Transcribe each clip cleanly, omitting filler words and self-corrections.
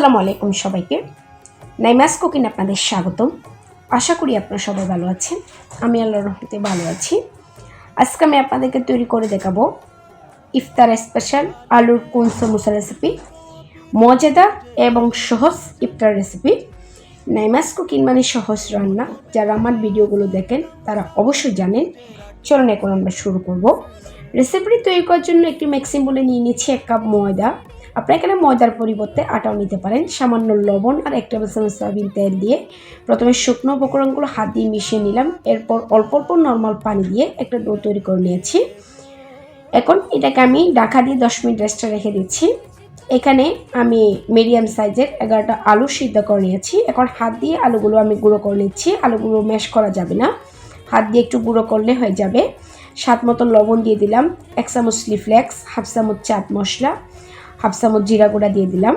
আসসালামু আলাইকুম সবাইকে। নাইমাস কুকিং আপনাদের স্বাগতম। আশা করি আপনারা সবাই ভালো আছেন। আমি আল্লাহর রহমতে ভালো আছি। আজকে আমি আপনাদেরকে তৈরি করে দেখাবো ইফতার স্পেশাল আলুর কোন সমোসা রেসিপি, মজাদার এবং সহজ ইফতার রেসিপি। নাইমাস কুকিং মানে সহজ রান্না। যারা আমার ভিডিওগুলো দেখেন তারা অবশ্যই জানেন। চলুন এখন আমরা শুরু করব। রেসিপিটি তৈরি করার জন্য একটি মিক্সিং বলে নিয়ে নিচ্ছি 1 কাপ ময়দা। আপনারা এখানে ময়দার পরিবর্তে আটাও নিতে পারেন। সামান্য লবণ আর 1 টেবিল চামচ সয়াবিন তেল দিয়ে প্রথমে শুকনো উপকরণগুলো হাত দিয়ে মিশিয়ে নিলাম। এরপর অল্প অল্প নর্মাল পানি দিয়ে একটা ডো তৈরি করে নিয়েছি। এখন এটাকে আমি ঢাকা দিয়ে 10 মিনিট রেস্টে রেখে দিচ্ছি। এখানে আমি মিডিয়াম সাইজের 11টা আলু সিদ্ধ করে নিয়েছি। এখন হাত দিয়ে আলুগুলো আমি গুঁড়ো করে নিচ্ছি। আলুগুলো ম্যাশ করা যাবে না, হাত দিয়ে একটু গুঁড়ো করলে হয়ে যাবে। স্বাদ মতো লবণ দিয়ে দিলাম, 1 চামচ চিলি ফ্লেক্স, হাফ চামচ চাট মশলা, হাফ চামচ জিরা গুঁড়া দিয়ে দিলাম।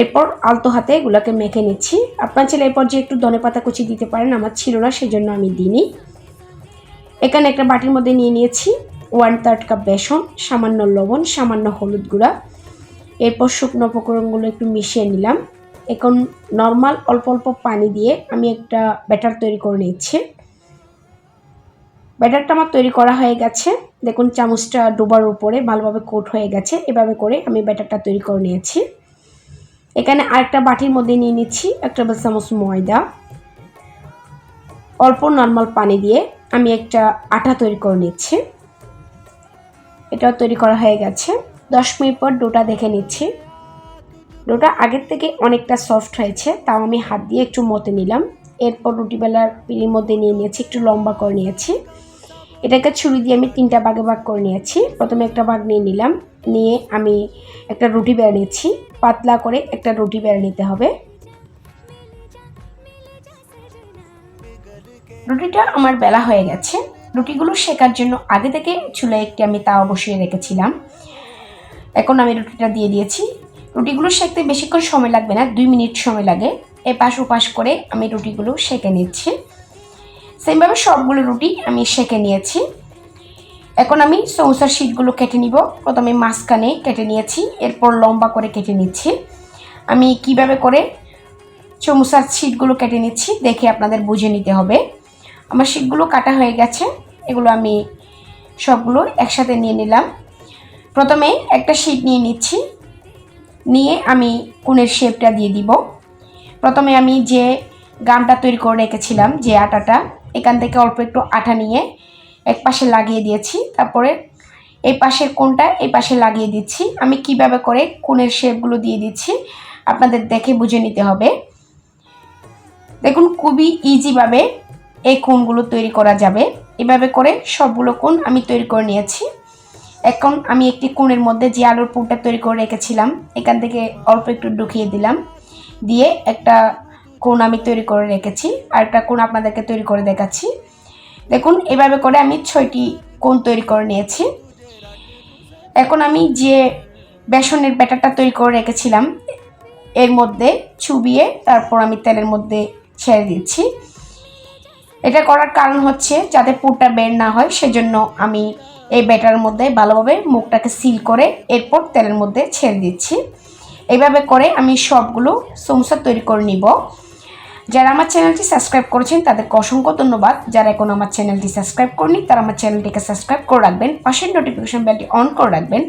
এরপর আলতো হাতে এগুলোকে মেখে নিচ্ছি। আপনার ছেলে এরপর যে একটু ধনেপাতা কুচি দিতে পারেন, আমার ছিল না সেজন্য আমি দিইনি। এখানে একটা বাটির মধ্যে নিয়ে নিয়েছি 1/3 কাপ বেসন, সামান্য লবণ, সামান্য হলুদ গুঁড়া। এরপর শুকনো উপকরণগুলো একটু মিশিয়ে নিলাম। এখন নর্মাল অল্প অল্প পানি দিয়ে আমি একটা ব্যাটার তৈরি করে নিচ্ছি। ব্যাটারটা আমার তৈরি করা হয়ে গেছে। দেখুন চামচটা ডোবার উপরে ভালোভাবে কোট হয়ে গেছে। এভাবে করে আমি ব্যাটারটা তৈরি করে নিয়েছি। এখানে আরেকটা বাটির মধ্যে নিয়ে নিচ্ছি 1 টেবিল চামচ ময়দা। অল্প নর্মাল পানি দিয়ে আমি একটা আটা তৈরি করে নিচ্ছি। এটাও তৈরি করা হয়ে গেছে। 10 মিনিট পর ডোটা দেখে নিচ্ছি। ডোটা আগের থেকে অনেকটা সফট হয়েছে, তাও আমি হাত দিয়ে একটু মতে নিলাম। এরপর রুটি বেলার পিঁড়ির মধ্যে নিয়ে নিয়েছি, একটু লম্বা করে নিয়েছি। এটাকে ছুরি দিয়ে আমি 3টা ভাগে ভাগ করে নিয়েছি। প্রথমে একটা ভাগ নিয়ে নিলাম, নিয়ে আমি একটা রুটি বেলে নিচ্ছি। পাতলা করে একটা রুটি বেলে নিতে হবে। রুটিটা আমার বেলা হয়ে গেছে। রুটিগুলো সেকার জন্য আগে থেকে চুলায় একটি আমি তাওয়া বসিয়ে রেখেছিলাম। এখন আমি রুটিটা দিয়ে দিয়েছি। রুটিগুলো সেকতে বেশিক্ষণ সময় লাগবে না, 2 মিনিট সময় লাগে। এপাশ ওপাশ করে আমি রুটিগুলো সেকে নিচ্ছি। সেমভাবে সবগুলো রুটি আমি সেকে নিয়েছি। এখন আমি সমোসার শীটগুলো কেটে নিব। প্রথমে মাঝখানে কেটে নিয়েছি, এরপর লম্বা করে কেটে নিচ্ছি। আমি কিভাবে করে সমোসার শীটগুলো কেটে নিচ্ছি দেখে আপনাদের বুঝে নিতে হবে। আমার শীটগুলো কাটা হয়ে গেছে। এগুলো আমি সবগুলো একসাথে নিয়ে নিলাম। প্রথমে একটা শীট নিয়ে নিচ্ছি, নিয়ে আমি কোণের শেপটা দিয়ে দিব। প্রথমে আমি যে গামটা তৈরি করে রেখেছিলাম, যে আটাটা, এখান থেকে অল্প একটু আটা নিয়ে এক পাশে লাগিয়ে দিয়েছি। তারপরে এই পাশের কোণটা এই পাশে লাগিয়ে দিচ্ছি। আমি কিভাবে করে কোণের শেপগুলো দিয়ে দিচ্ছি আপনাদের দেখে বুঝে নিতে হবে। দেখুন খুবই ইজিভাবে এই কোণগুলো তৈরি করা যাবে। এভাবে করে সবগুলো কোণ আমি তৈরি করে নিয়েছি। এখন আমি একটি কোণের মধ্যে যে আলুর পুরটা তৈরি করে রেখেছিলাম এখান থেকে অল্প একটু ঢুকিয়ে দিলাম, দিয়ে একটা কোণ আমি তৈরি করে রেখেছি। আর একটা কোণ আপনাদেরকে তৈরি করে দেখাচ্ছি। দেখুন এভাবে করে আমি 6টি কোণ তৈরি করে নিয়েছি। এখন আমি যে বেসনের ব্যাটারটা তৈরি করে রেখেছিলাম এর মধ্যে চুবিয়ে তারপর আমি তেলের মধ্যে ছেড়ে দিচ্ছি। এটা করার কারণ হচ্ছে যাতে পুরটা বের না হয়, সেজন্য আমি এই ব্যাটারের মধ্যে ভালোভাবে মুখটাকে সিল করে এরপর তেলের মধ্যে ছেড়ে দিচ্ছি। এইভাবে করে আমি সবগুলো সমোসা তৈরি করে নিব। যারা আমার চ্যানেলটি সাবস্ক্রাইব করেছেন তাদেরকে অসংখ্য ধন্যবাদ। যারা এখন আমার চ্যানেলটি সাবস্ক্রাইব করেনি তারা আমার চ্যানেলটিকে সাবস্ক্রাইব করে রাখবেন, পাশের নোটিফিকেশন বেলটি অন করে রাখবেন।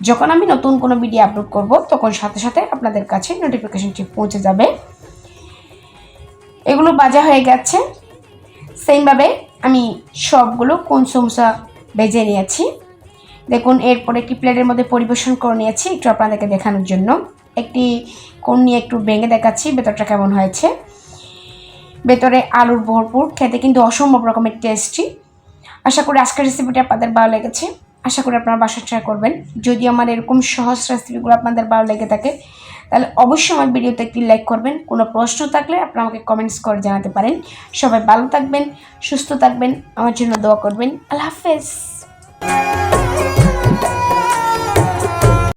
যখন আমি নতুন কোনো ভিডিও আপলোড করব তখন সাথে সাথে আপনাদের কাছে নোটিফিকেশনটি পৌঁছে যাবে। এগুলো ভাজা হয়ে গেছে। সেইমভাবে আমি সবগুলো কোণ সমোসা ভেজে নিয়েছি। দেখুন এরপর একটি প্লেটের মধ্যে পরিবেশন করে নিয়েছি একটু আপনাদেরকে দেখানোর জন্য। একটি কোণ নিয়ে একটু ভেঙে দেখাচ্ছি ভেতরটা কেমন হয়েছে। ভেতরে আলুর ভরপুর, খেতে কিন্তু অসম্ভব রকমের টেস্টি। আশা করি আজকের রেসিপিটা আপনাদের ভালো লেগেছে। আশা করি আপনারা বাসায় ট্রাই করবেন। যদি আমার এরকম সহজ রেসিপিগুলো আপনাদের ভালো লেগে থাকে তাহলে অবশ্যই আমার ভিডিওতে একটি লাইক করবেন। কোনো প্রশ্ন থাকলে আপনারা আমাকে কমেন্টস করে জানাতে পারেন। সবাই ভালো থাকবেন, সুস্থ থাকবেন, আমার জন্য দোয়া করবেন। আল্লাহ হাফেজ।